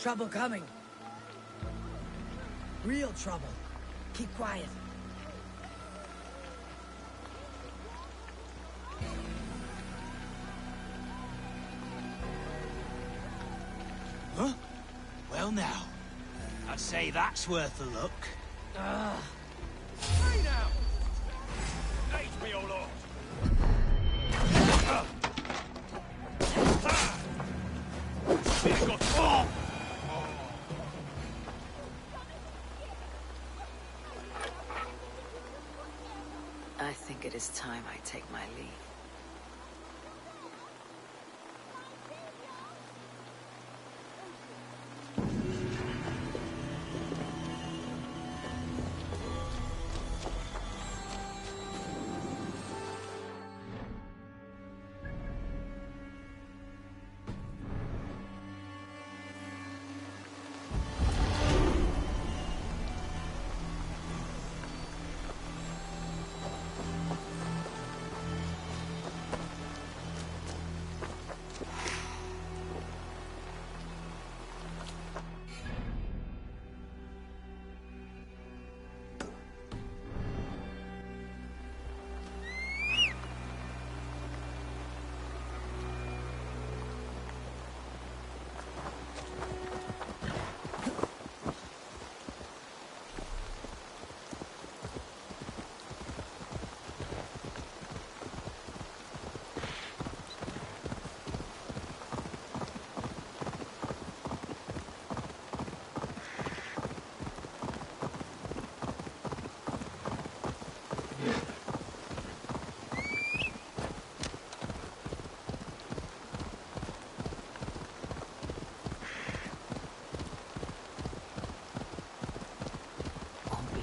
Trouble coming. Real trouble. Keep quiet. Huh? Well now, I'd say that's worth a look. Hey now! Aid me, O Lord! I think it is time I take my leave.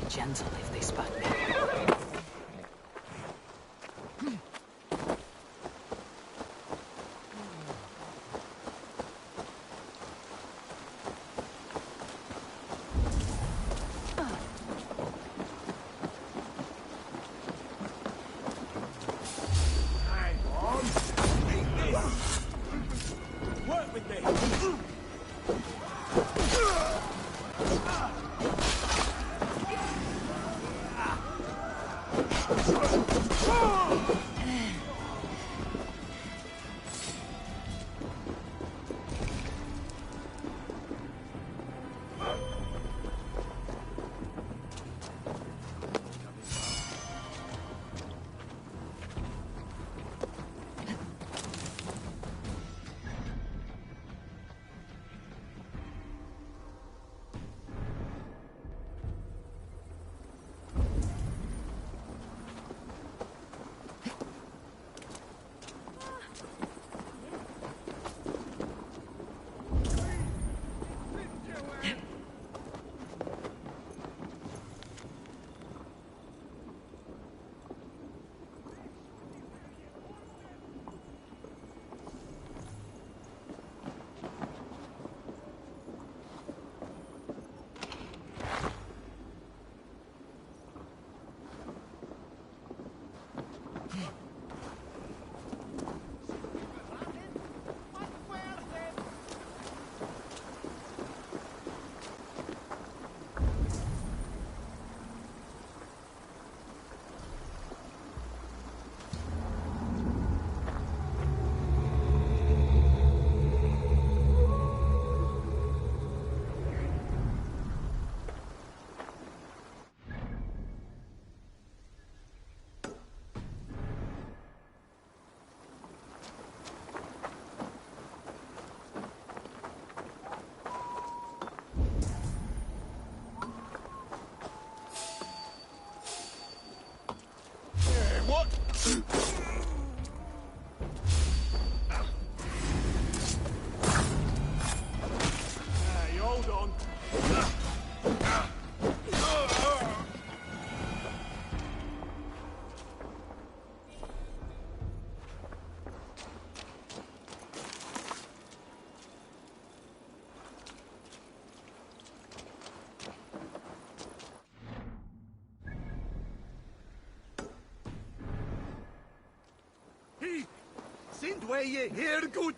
Gentle if they spot me. Hang on! Eat this! Work with me! way you hear, good?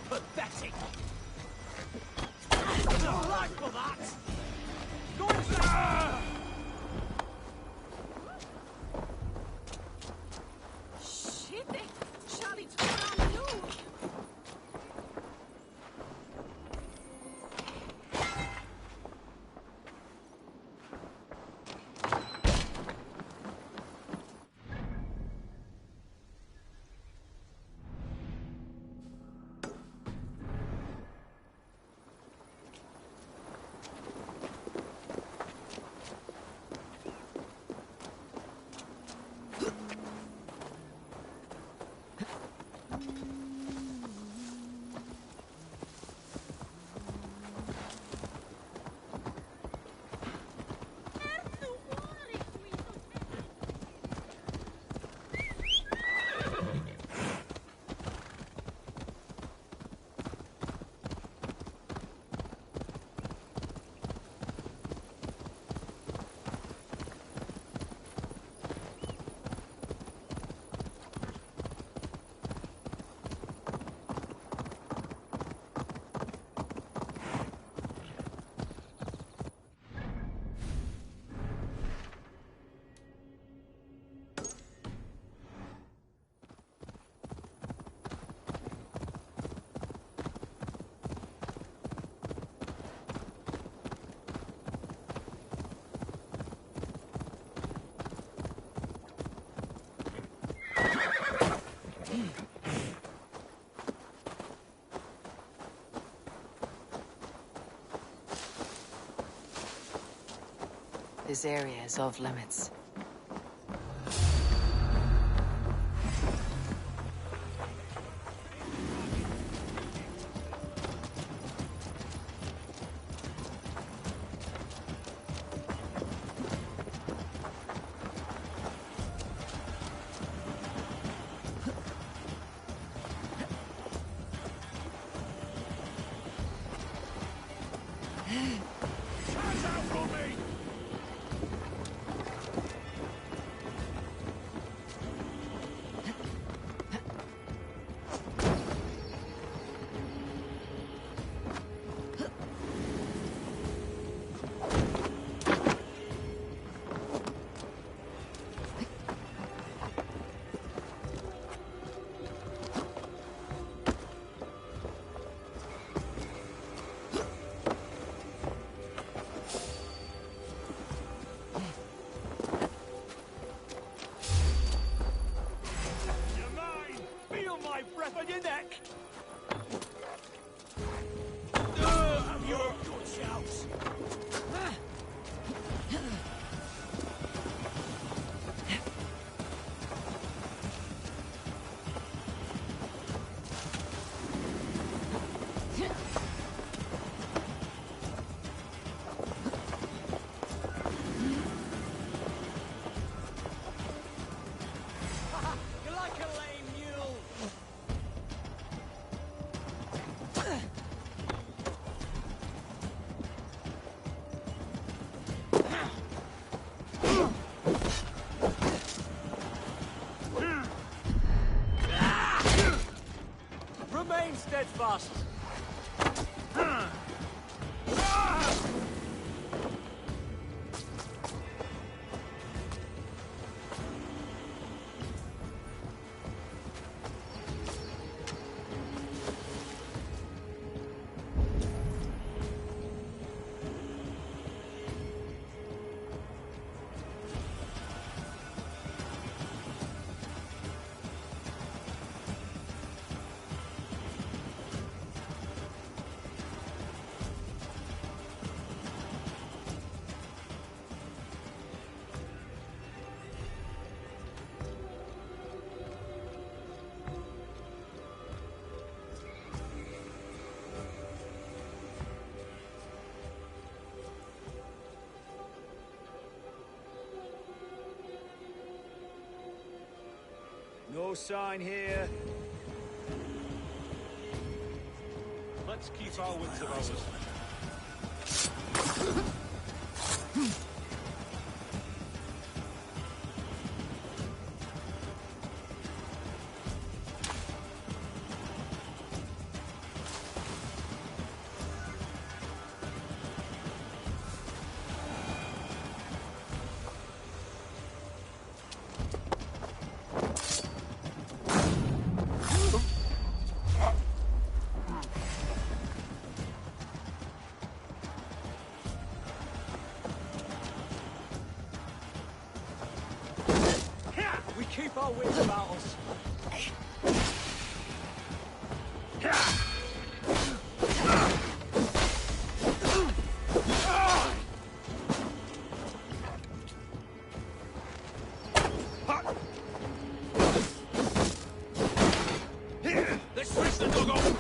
Pathetic! No life for that! Go inside! Shit, Charlie took on you. This area is off limits. Hands out from me! You're mine! Feel my breath on your neck! You're a good shout! You're like a lame mule! Remain steadfast! No sign here. Let's keep our wits about us. We keep our wits about us. Let's switch the dog off!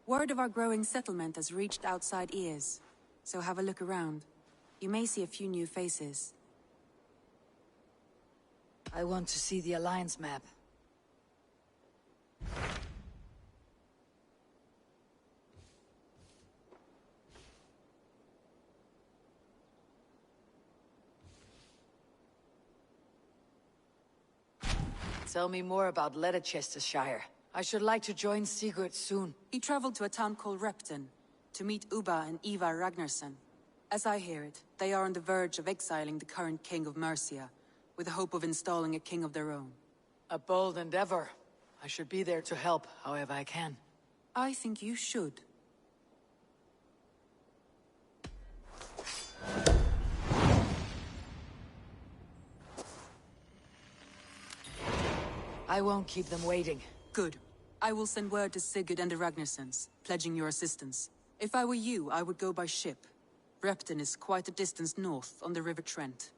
Word of our growing settlement has reached outside ears, so have a look around. You may see a few new faces. I want to see the Alliance map. Tell me more about Leicestershire. I should like to join Sigurd soon. He traveled to a town called Repton to meet Ubba and Ivar Ragnarsson. As I hear it, they are on the verge of exiling the current king of Mercia, with the hope of installing a king of their own. A bold endeavor. I should be there to help, however I can. I think you should. I won't keep them waiting. Good. I will send word to Sigurd and the Ragnarssons, pledging your assistance. If I were you, I would go by ship. Repton is quite a distance north on the River Trent.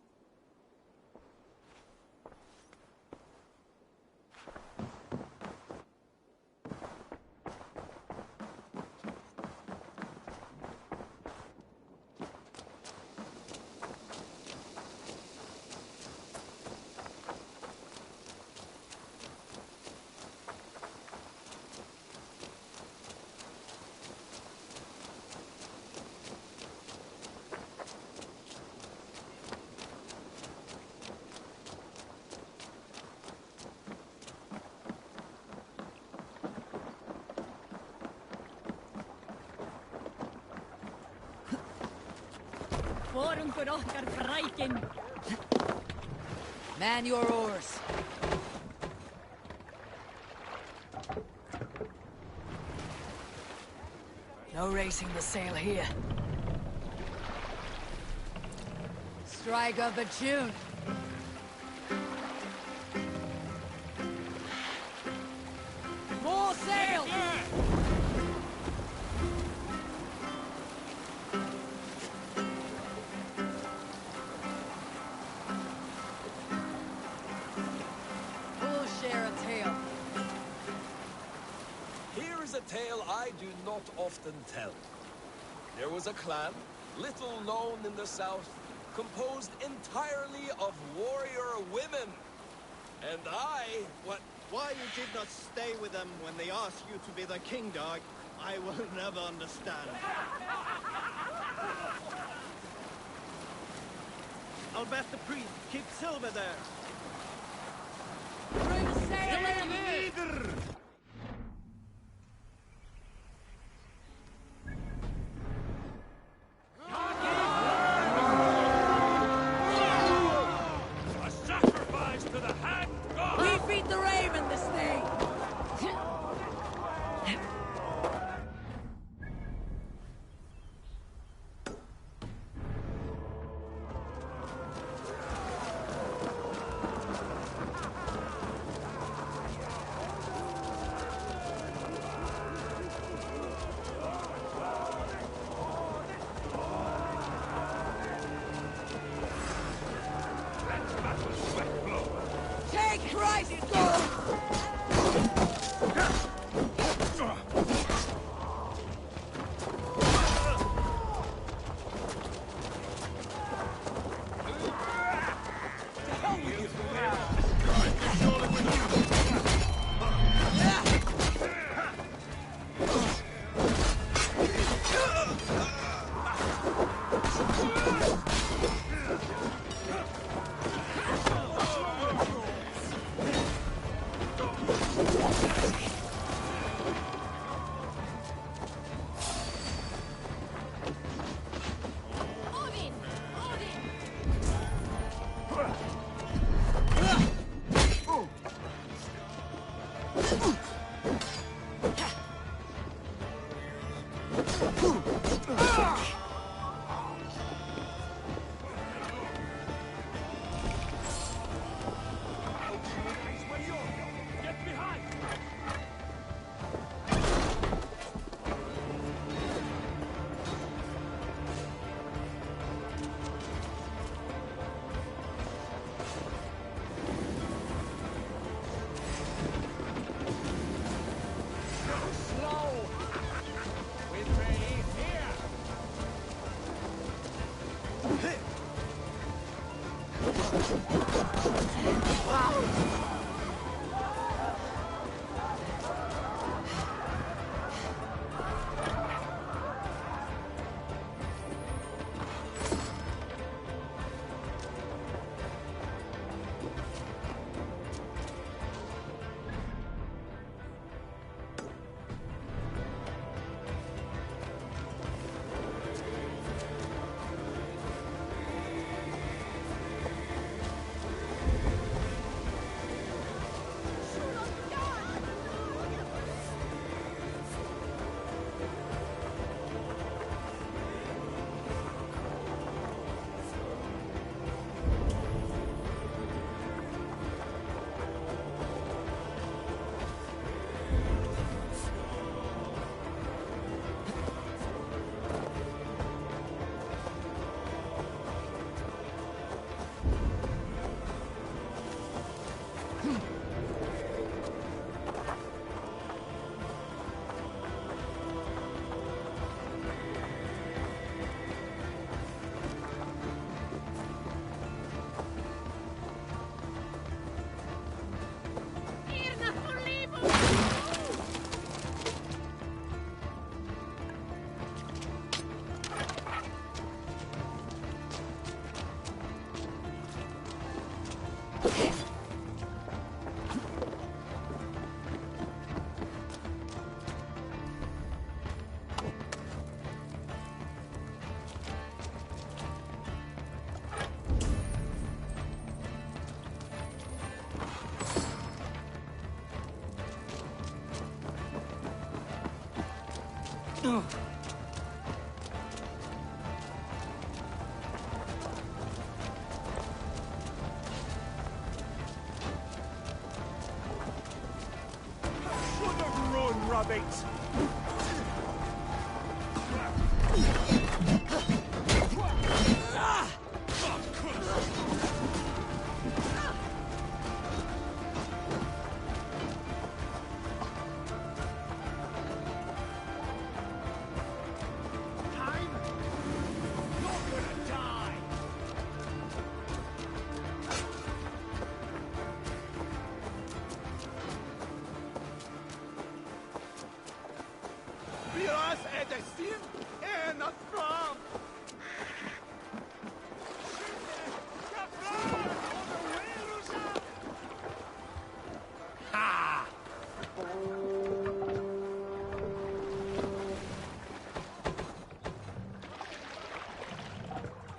Man your oars. No racing the sail here. Strike up a tune. More sail! We'll share a tale. Here is a tale I do not often tell. There was a clan, little known in the south, composed entirely of warrior women. And Why you did not stay with them when they asked you to be the king dog, I will never understand. I'll bet the priest keeps silver there. Bring sail in! A sacrifice to the hanged god! We feed the raven this day! Should have run, rabbit! Biraz edesin en atram.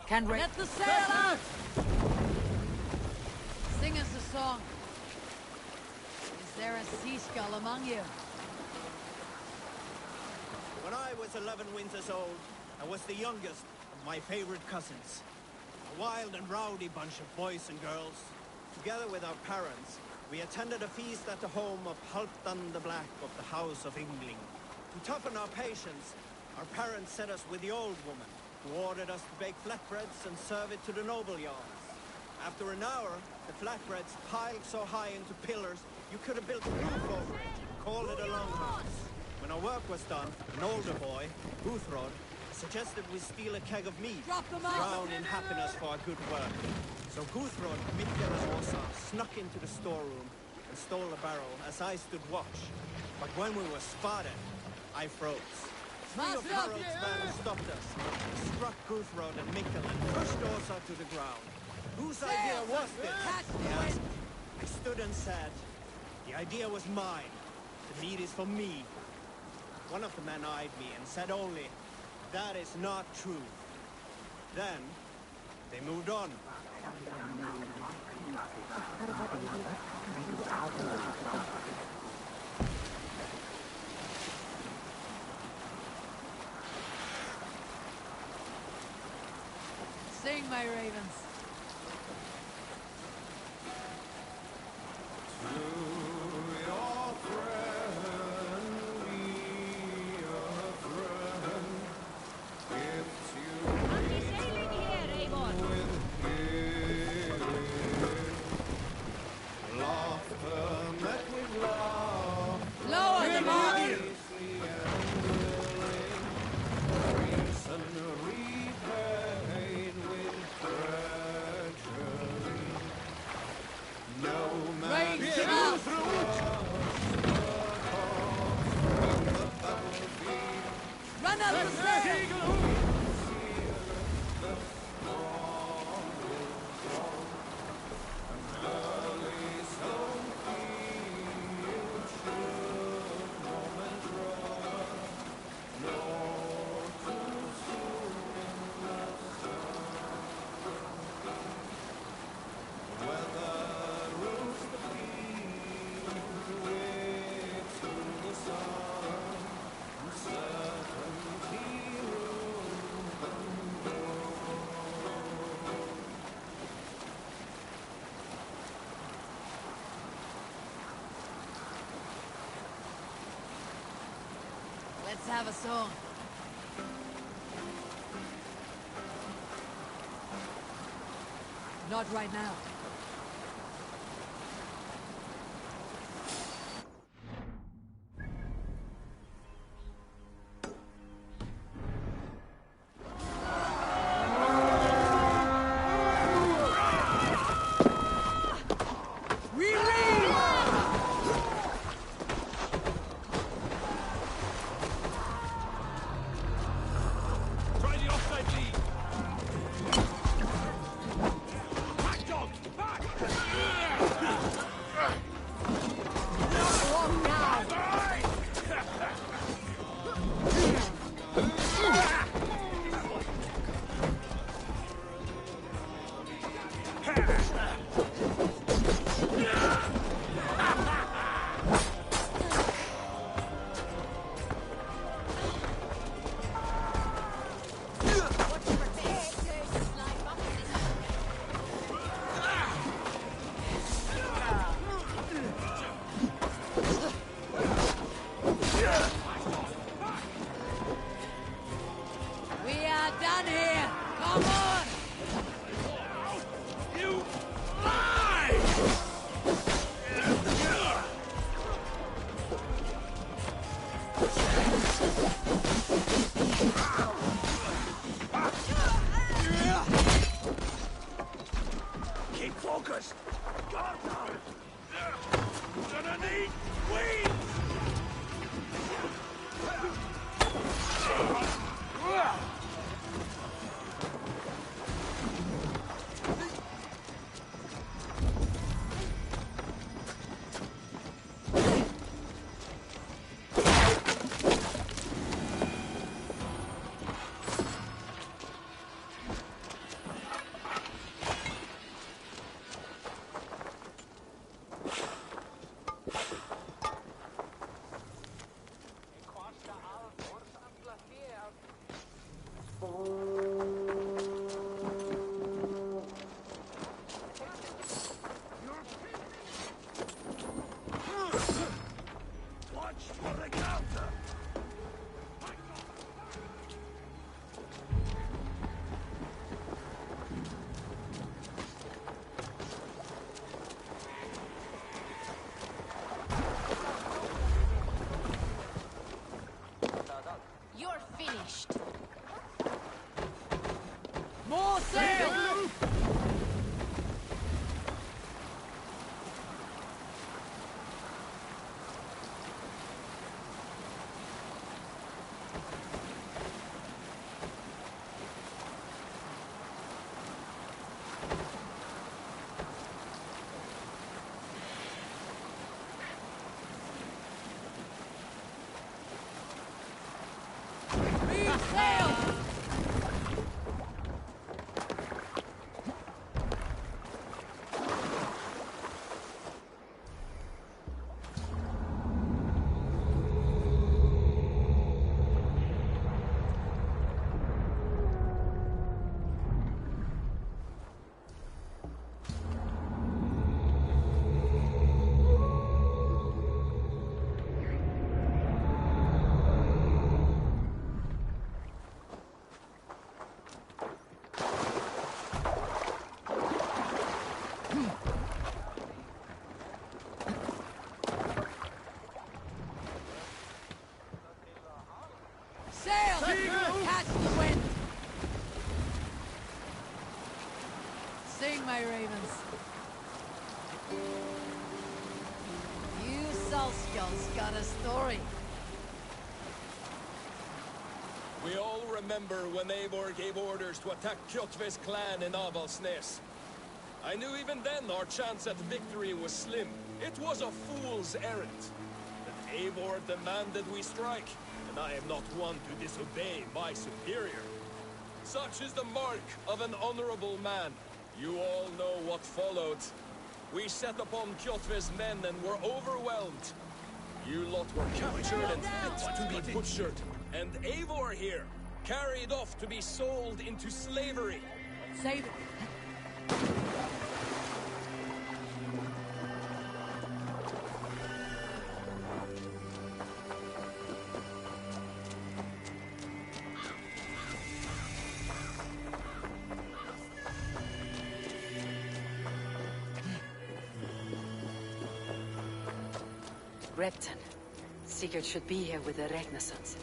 Can Let the sail out! Sing us a song. Is there a sea skull among you? When I was 11 winters old, I was the youngest of my favorite cousins. A wild and rowdy bunch of boys and girls. Together with our parents, we attended a feast at the home of Halfdan the Black of the House of Yngling. To toughen our patience, our parents set us with the old woman, who ordered us to bake flatbreads and serve it to the noble yards. After an hour, the flatbreads piled so high into pillars, you could have built a roof over it and called it a longhouse. When our work was done, an older boy, Guthrod, suggested we steal a keg of meat, drown in happiness for our good work. So Guthrod, Mikkel and Åsa snuck into the storeroom and stole the barrel as I stood watch. But when we were spotted, I froze. Three of Harald's men stopped us, struck Guthrod and Mikkel and pushed Åsa to the ground. Whose idea was this? He asked. I stood and said, the idea was mine. The meat is for me. One of the men eyed me and said only, that is not true. Then, they moved on. Sing, my ravens. Lower the mark! Rain down! Run out the sail! Let's have a song. Not right now. Try the offside lead. Back dog! Come on! You lie! Keep focused! Guard down! Gonna need wings! Watch for the counter! You're finished. More sail! Reef sail! Sail! Catch the wind! Sing, my ravens. You Salskulls got a story. We all remember when Eivor gave orders to attack Kjotve's clan in Avaldsnes. I knew even then our chance at victory was slim. It was a fool's errand. But Eivor demanded we strike, and I am not one to disobey my superior. Such is the mark of an honorable man. You all know what followed. We set upon Kjotve's men and were overwhelmed. You lot were captured and fit to be butchered. And Eivor here, carried off to be sold into slavery. Save it. Repton. Sigurd should be here with the Ragnarsons.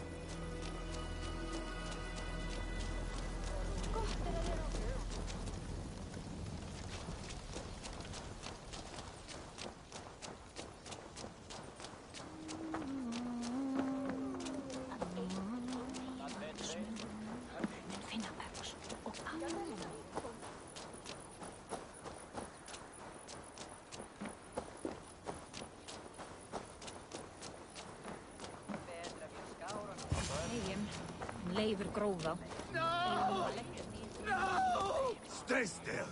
Lever gróða. No! No! Stay still!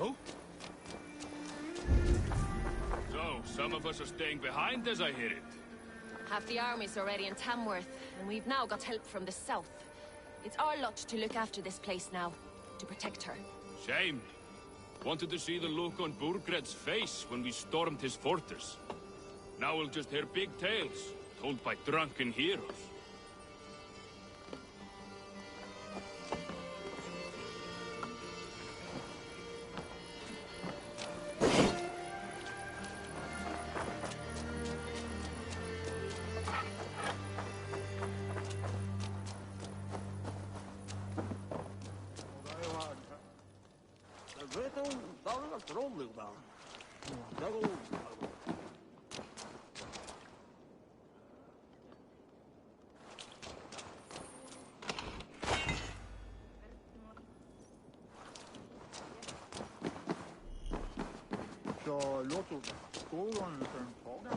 Oh? So, some of us are staying behind as I hear it. Half the army's already in Tamworth, and we've now got help from the south. It's our lot to look after this place now, to protect her. Shame. Wanted to see the look on Burgred's face when we stormed his fortress. Now we'll just hear big tales, told by drunken heroes. Så låt oss gå under för en fråga.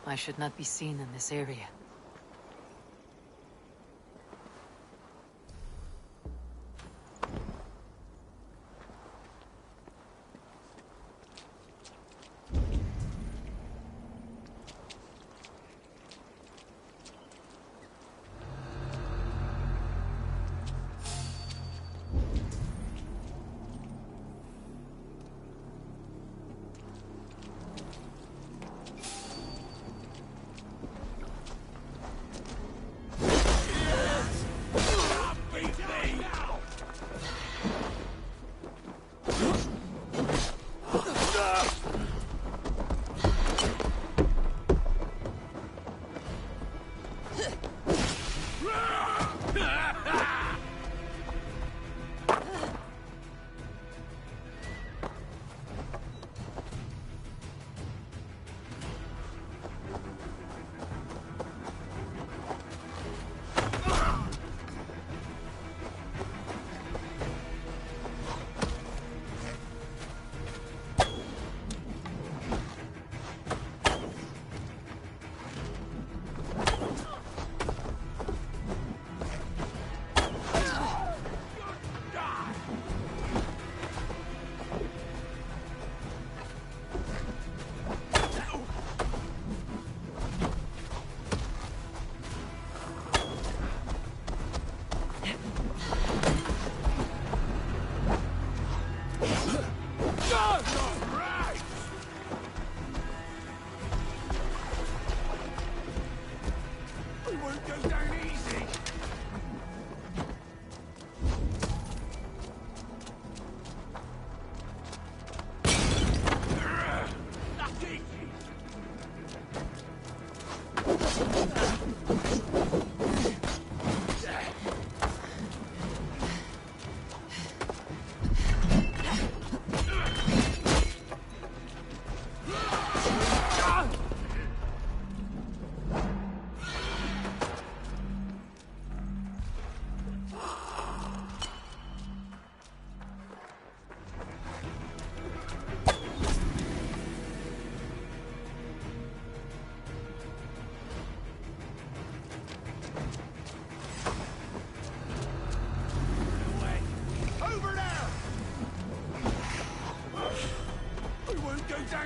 I should not be seen in this area.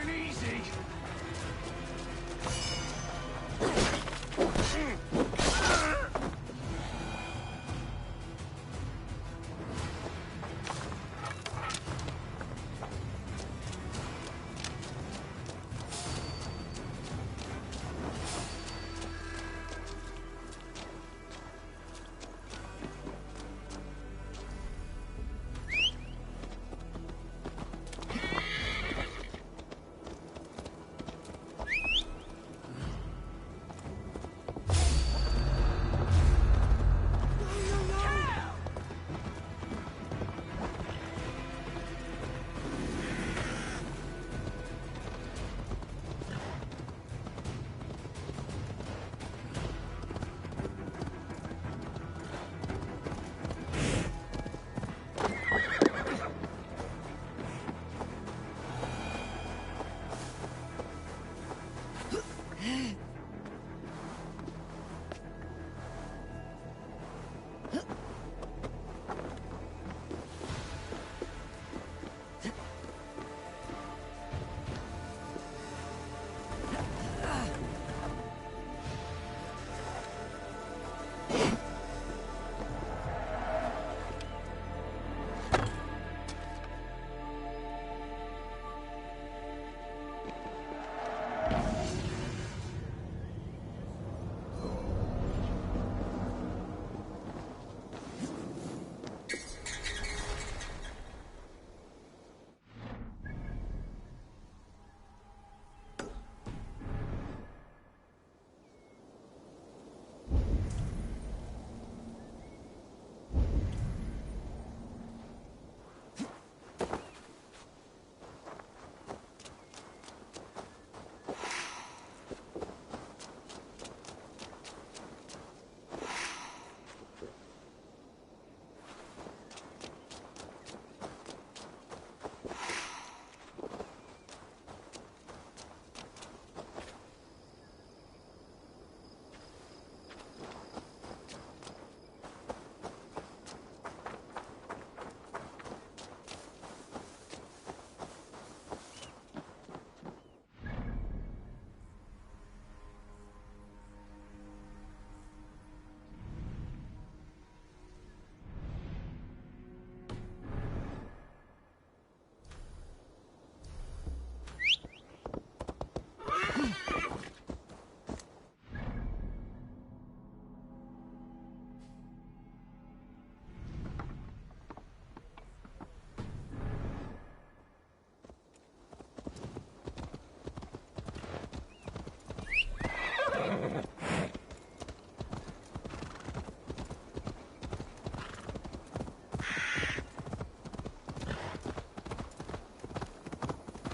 ain't easy.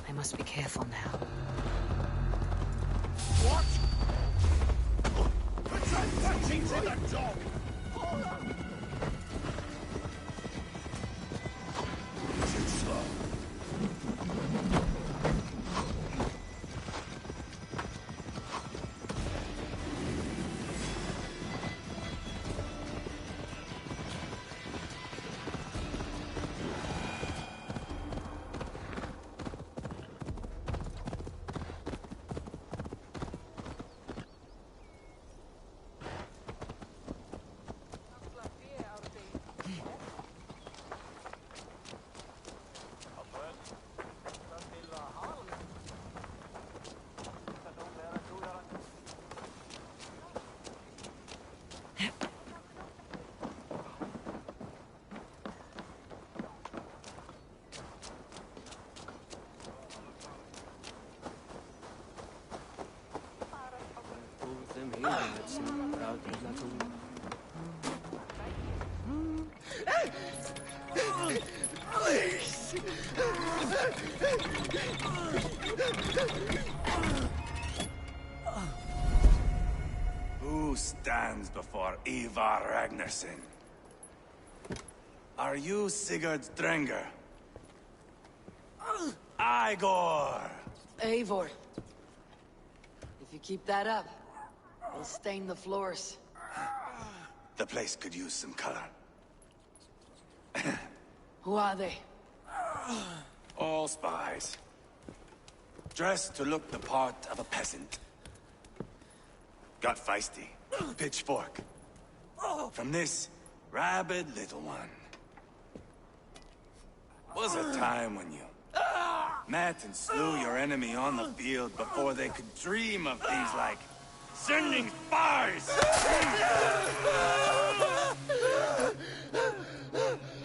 I must be careful now. What? Return punching to the dog! Too slow. Who stands before Ivar Ragnarsson? Are you Sigurd Drenger? Igor! Eivor. If you keep that up, it'll stain the floors. The place could use some color. Who are they? All spies. dressed to look the part of a peasant. Got feisty. Pitchfork. From this rabid little one. Was a time when you met and slew your enemy on the field before they could dream of things like sending spies!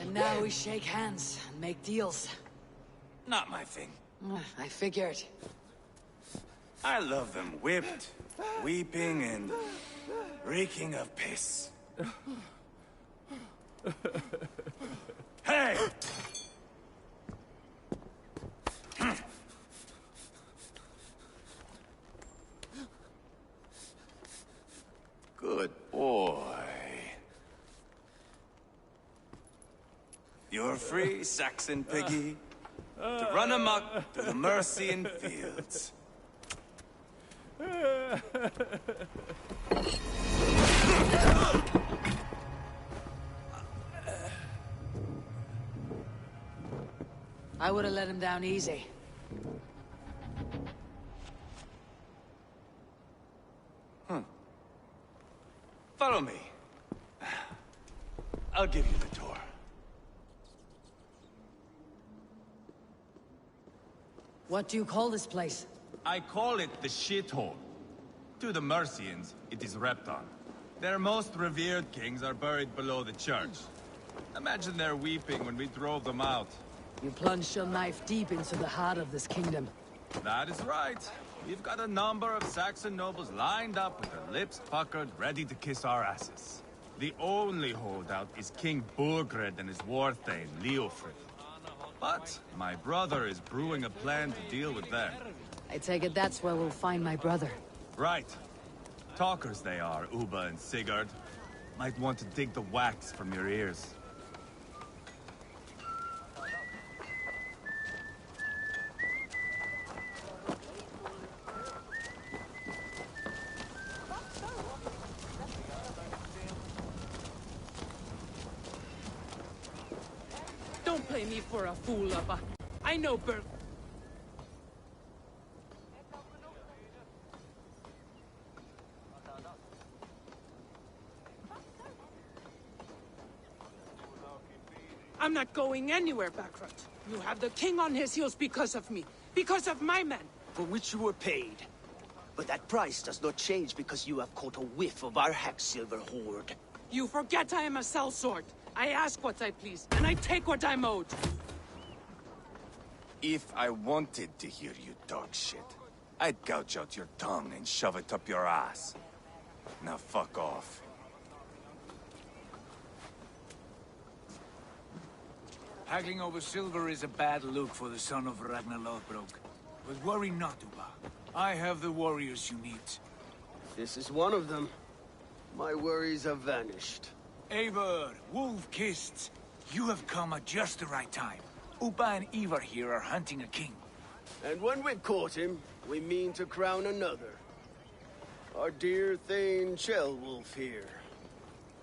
And now we shake hands and make deals. Not my thing. I figured. I love them whipped, weeping, and reeking of piss. Hey! Good boy. You're free, Saxon piggy, to run amok through the Mercian fields. I would have let him down easy. Follow me. I'll give you the tour. What do you call this place? I call it the shithole. To the Mercians, it is Repton. Their most revered kings are buried below the church. Imagine their weeping when we drove them out. You plunged your knife deep into the heart of this kingdom. That is right. We've got a number of Saxon nobles lined up with their lips puckered, ready to kiss our asses. The only holdout is King Burgred and his war thane, Leofrid. But my brother is brewing a plan to deal with them. I take it that's where we'll find my brother. Right. Talkers they are, Uba and Sigurd. Might want to dig the wax from your ears. Don't play me for a fool, Ubba. I know Berg. I'm not going anywhere, Backrot. You have the king on his heels because of me. Because of my men. For which you were paid. But that price does not change because you have caught a whiff of our Hacksilver hoard. You forget I am a sellsword. I ask what I please, and I take what I'm owed. If I wanted to hear you talk shit, I'd gouge out your tongue and shove it up your ass. Now fuck off. Haggling over silver is a bad look for the son of Ragnar Lothbrok. But worry not, Uba. I have the warriors you need. This is one of them. My worries have vanished. Eivor, Wolf-Kissed, you have come at just the right time. Uba and Ivar here are hunting a king. And when we've caught him, we mean to crown another. Our dear Thane Ceolwulf here.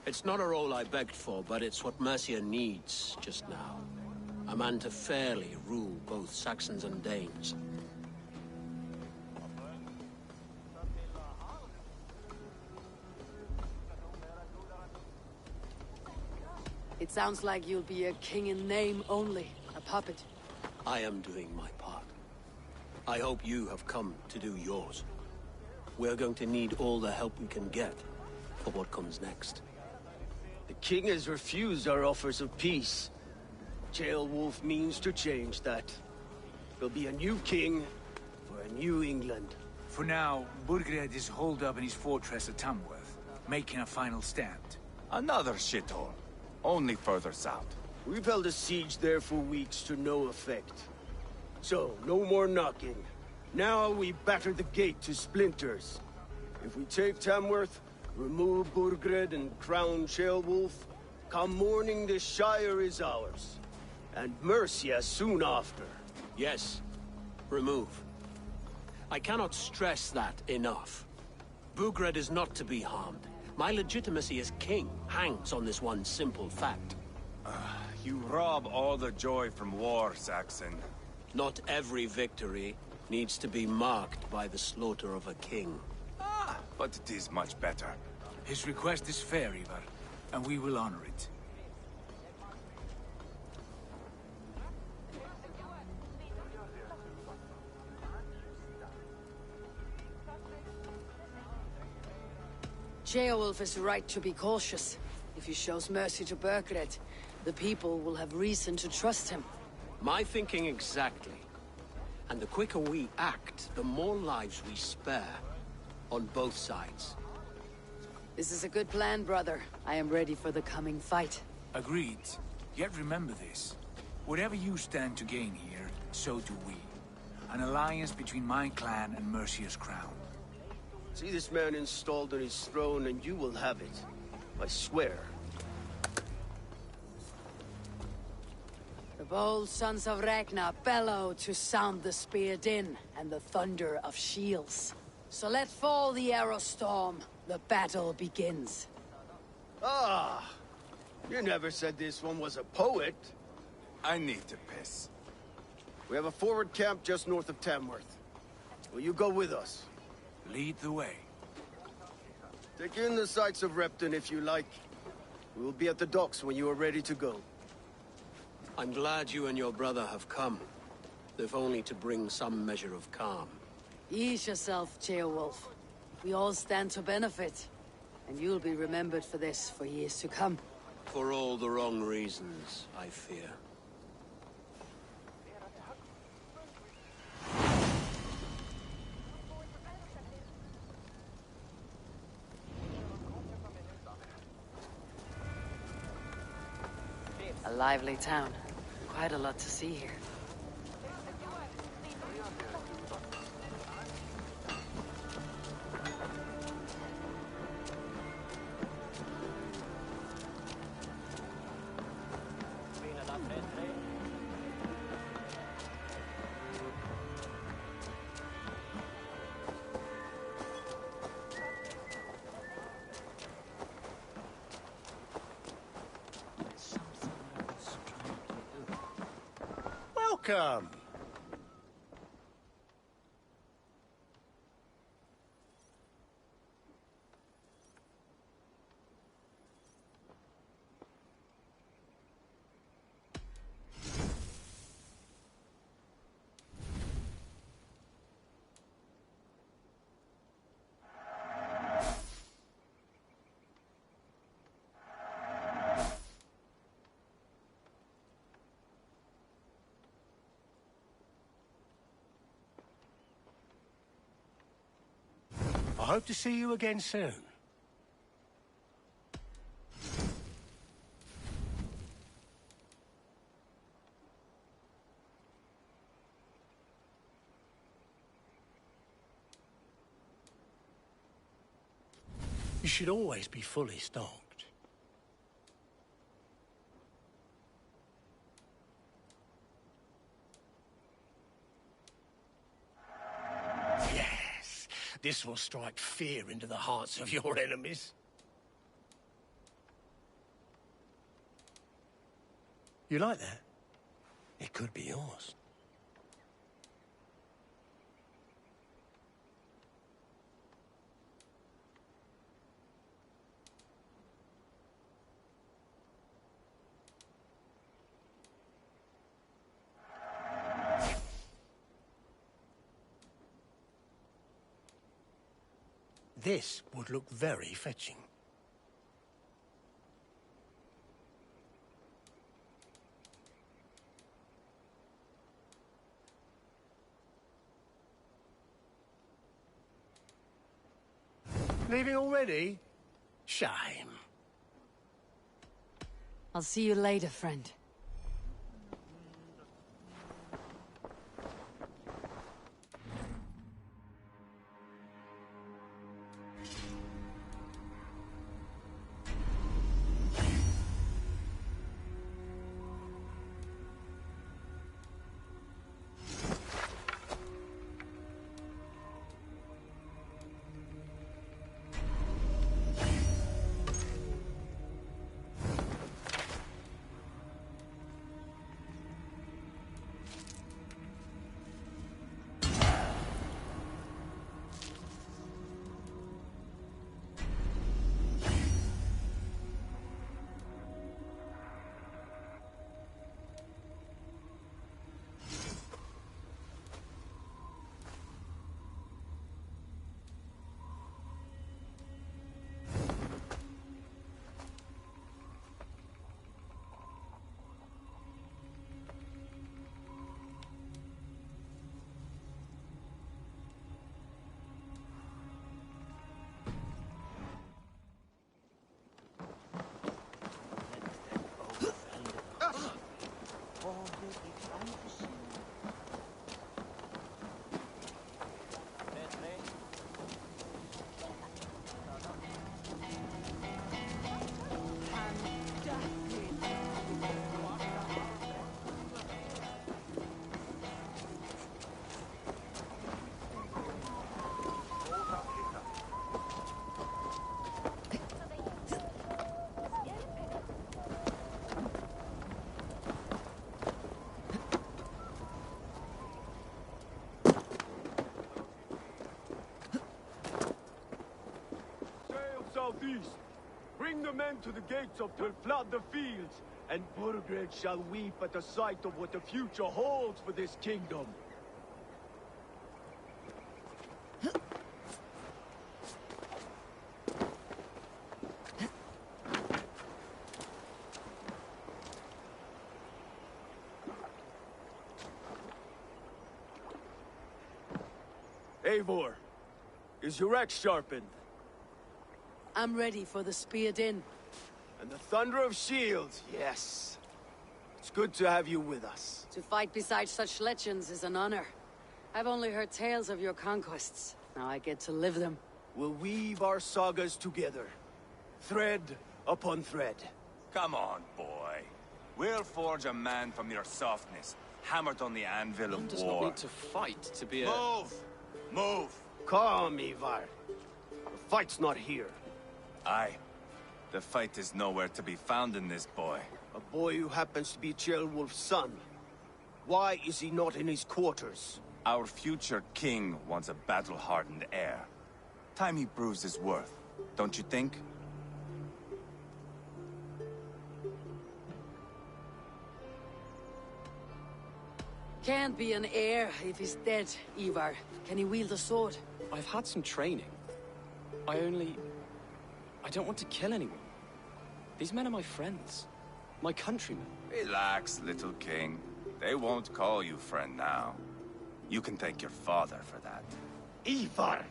It's not a role I begged for, but it's what Mercia needs just now. A man to fairly rule both Saxons and Danes. It sounds like you'll be a king in name only, a puppet. I am doing my part. I hope you have come to do yours. We're going to need all the help we can get for what comes next. The king has refused our offers of peace. Ceolwulf means to change that. There'll be a new king for a new England. For now, Burgred is holed up in his fortress at Tamworth, making a final stand. Another shithole. Only further south. We've held a siege there for weeks to no effect. So, no more knocking. Now we batter the gate to splinters. If we take Tamworth, remove Burgred and crown Ceolwulf, come morning the Shire is ours. And Mercia soon after. Yes, remove. I cannot stress that enough. Burgred is not to be harmed. My legitimacy as king hangs on this one simple fact. You rob all the joy from war, Saxon. Not every victory needs to be marked by the slaughter of a king. Ah, but it is much better. His request is fair, Ivar, and we will honor it. Beowulf is right to be cautious. If he shows mercy to Burgred, the people will have reason to trust him. My thinking exactly. And the quicker we act, the more lives we spare. On both sides. This is a good plan, brother. I am ready for the coming fight. Agreed. Yet remember this. Whatever you stand to gain here, so do we. An alliance between my clan and Mercia's crown. See this man installed on his throne and you will have it. I swear. The bold sons of Ragnar bellow to sound the spear din and the thunder of shields. So let fall the arrow storm. The battle begins. Ah! You never said this one was a poet. I need to piss. We have a forward camp just north of Tamworth. Will you go with us? Lead the way. Take in the sights of Repton if you like. We will be at the docks when you are ready to go. I'm glad you and your brother have come. If only to bring some measure of calm. Ease yourself, Beowulf. We all stand to benefit. And you'll be remembered for this for years to come. For all the wrong reasons, I fear. A lively town. Quite a lot to see here. Welcome. I hope to see you again soon. You should always be fully stocked. This will strike fear into the hearts of your enemies. You like that? It could be yours. This would look very fetching. Leaving already? Shame. I'll see you later, friend. Southeast. Bring the men to the gates of to flood the fields, and Burgred shall weep at the sight of what the future holds for this kingdom. Eivor, is your axe sharpened? I'm ready for the speared in. And the thunder of shields, yes. It's good to have you with us. To fight beside such legends is an honor. I've only heard tales of your conquests. Now I get to live them. We'll weave our sagas together. Thread upon thread. Come on, boy. We'll forge a man from your softness, hammered on the anvil of One does war. not need to fight to be a... Move! Move! Calm, Ivar. The fight's not here. Aye. The fight is nowhere to be found in this boy. A boy who happens to be Ceolwulf's son. Why is he not in his quarters? Our future king wants a battle-hardened heir. Time he proves his worth, don't you think? Can't be an heir if he's dead, Ivar. Can he wield a sword? I've had some training. I don't want to kill anyone. These men are my friends. My countrymen. Relax, little king. They won't call you friend now. You can thank your father for that. Ivar!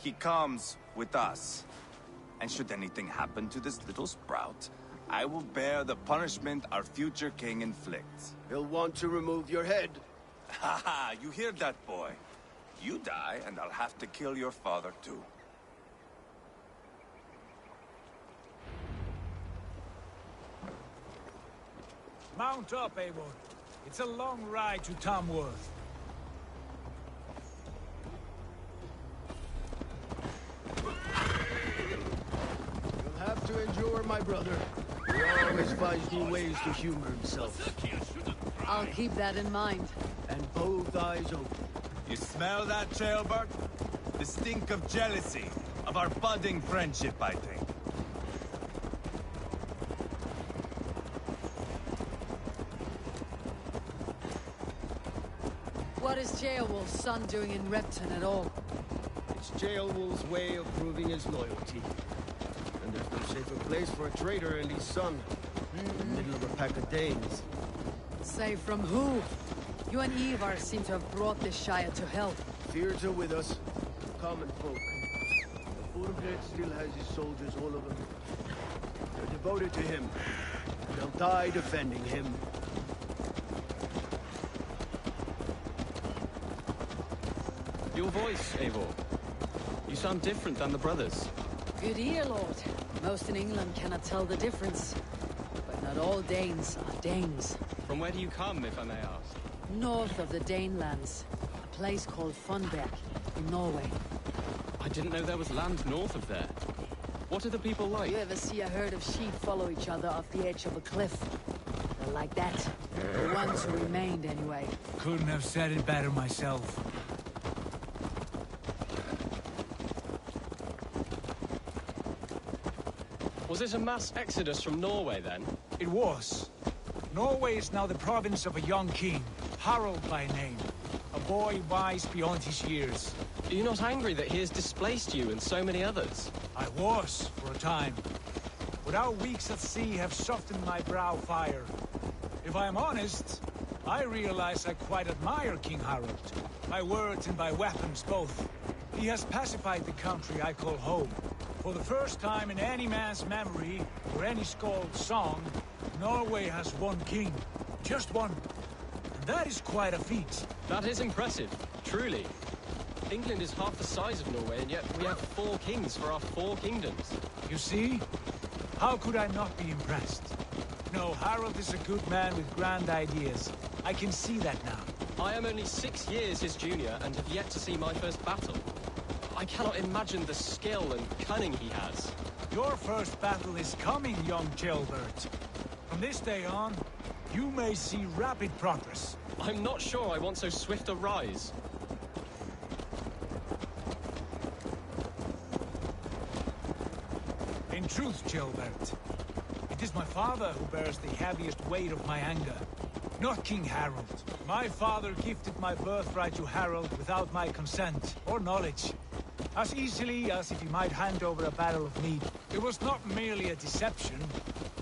He comes with us. And should anything happen to this little sprout, I will bear the punishment our future king inflicts. He'll want to remove your head. Ha ha! You hear that, boy? You die, and I'll have to kill your father, too. Mount up, Eivor. It's a long ride to Tamworth. You'll have to endure, my brother. He always finds new ways to humor himself. I'll keep that in mind. And both eyes open. You smell that, Trailbird? The stink of jealousy, of our budding friendship, I think. What is Ceolwulf's son doing in Repton at all? It's Ceolwulf's way of proving his loyalty. And there's no safer place for a traitor and his son. In the middle of a pack of Danes. Safe from who? You and Ivar seem to have brought this Shire to hell. Fears are with us. Common folk. The Burgred still has his soldiers, all of them. They're devoted to him. They'll die defending him. Your voice, Eivor. You sound different than the brothers. Good ear, Lord. Most in England cannot tell the difference. But not all Danes are Danes. From where do you come, if I may ask? North of the Danelands. A place called Funberg, in Norway. I didn't know there was land north of there. What are the people like? You ever see a herd of sheep follow each other off the edge of a cliff? They're like that. The ones who remained, anyway. Couldn't have said it better myself. Was it a mass exodus from Norway, then? It was. Norway is now the province of a young king, Harald by name. A boy wise beyond his years. Are you not angry that he has displaced you and so many others? I was, for a time. But our weeks at sea have softened my brow fire. If I am honest, I realize I quite admire King Harald. By words and by weapons both. He has pacified the country I call home. For the first time in any man's memory, or any skald's song, Norway has one king. Just one. And that is quite a feat. That is impressive, truly. England is half the size of Norway, and yet we have 4 kings for our 4 kingdoms. You see? How could I not be impressed? No, Harold is a good man with grand ideas. I can see that now. I am only 6 years his junior and have yet to see my first battle. I cannot imagine the skill and cunning he has. Your first battle is coming, young Gilbert. From this day on, you may see rapid progress. I'm not sure I want so swift a rise. In truth, Gilbert, it is my father who bears the heaviest weight of my anger, not King Harold. My father gifted my birthright to Harold without my consent or knowledge, as easily as if he might hand over a barrel of meat. It was not merely a deception,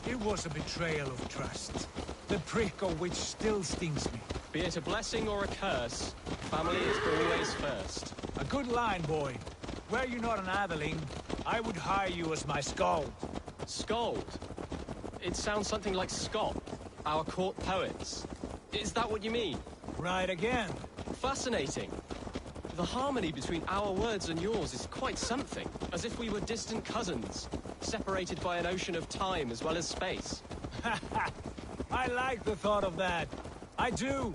it was a betrayal of trust, the prick of which still stings me. Be it a blessing or a curse, family is always first. A good line, boy. Were you not an atheling, I would hire you as my skald. Skald? It sounds something like Scott, our court poets. Is that what you mean? Right again. Fascinating. The harmony between our words and yours is quite something. As if we were distant cousins, separated by an ocean of time as well as space. I like the thought of that. I do.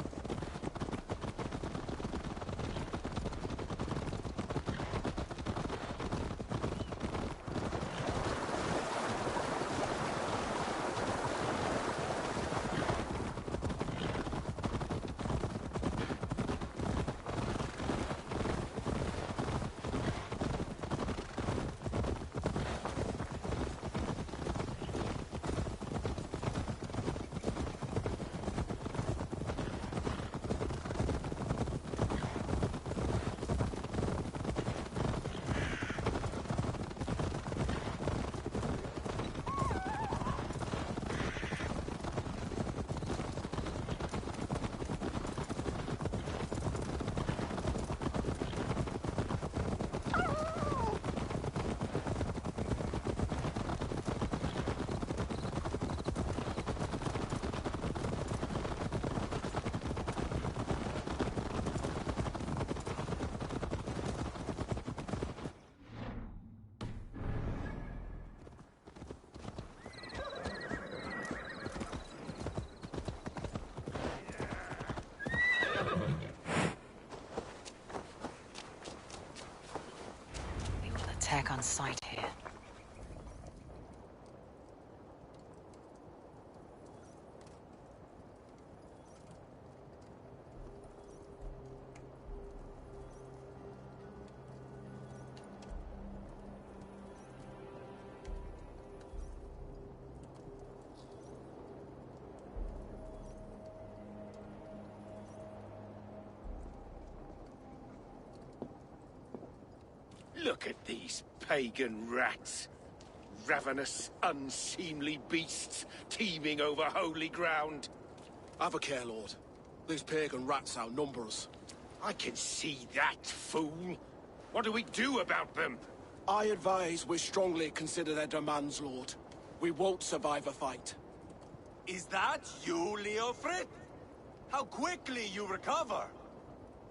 Attack on sight here. Look at these pagan rats. Ravenous, unseemly beasts teeming over holy ground. Have a care, Lord. These pagan rats outnumber us. I can see that, fool. What do we do about them? I advise we strongly consider their demands, Lord. We won't survive a fight. Is that you, Leofrid? How quickly you recover!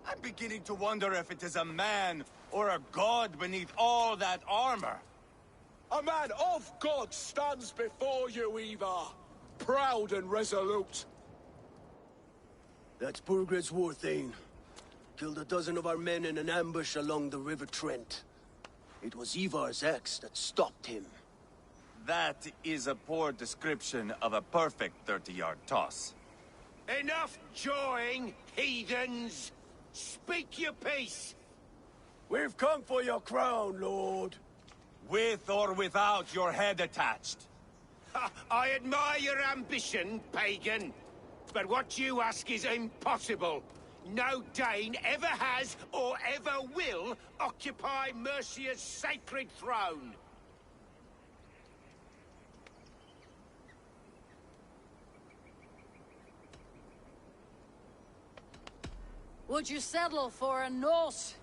I'm beginning to wonder if it is a man or a god beneath all that armor. A man of God stands before you, Ivar. Proud and resolute. That's Burgred's Warthane. Killed a dozen of our men in an ambush along the River Trent. It was Ivar's axe that stopped him. That is a poor description of a perfect 30-yard toss. Enough jawing, heathens! Speak your piece! We've come for your crown, Lord. With or without your head attached. Ha, I admire your ambition, pagan. But what you ask is impossible. No Dane ever has or ever will occupy Mercia's sacred throne. Would you settle for a Norse?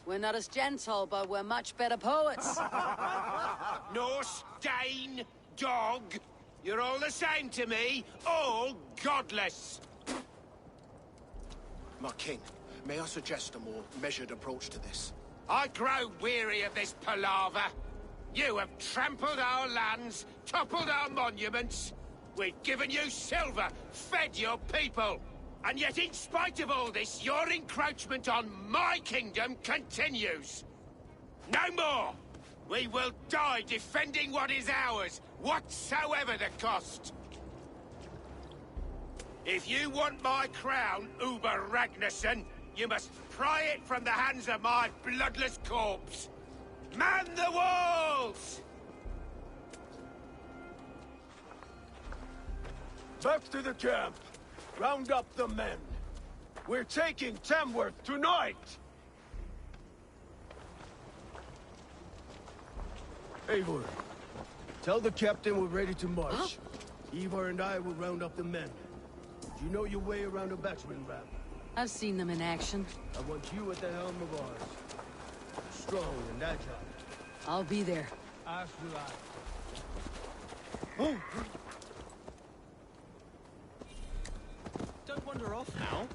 We're not as gentle, but we're much better poets. Norse, Dane, dog. You're all the same to me, all godless. My king, may I suggest a more measured approach to this? I grow weary of this palaver. You have trampled our lands, toppled our monuments. We've given you silver, fed your people. And yet, in spite of all this, your encroachment on my kingdom continues. No more! We will die defending what is ours, whatsoever the cost. If you want my crown, Uber Ragnarsson, you must pry it from the hands of my bloodless corpse. Man the walls! Back to the camp. Round up the men. We're taking Tamworth tonight! Eivor, tell the captain we're ready to march. Huh? Eivor and I will round up the men. Do you know your way around a battering ram? I've seen them in action. I want you at the helm of ours. Strong and agile. I'll be there. As will I. Don't wander off now.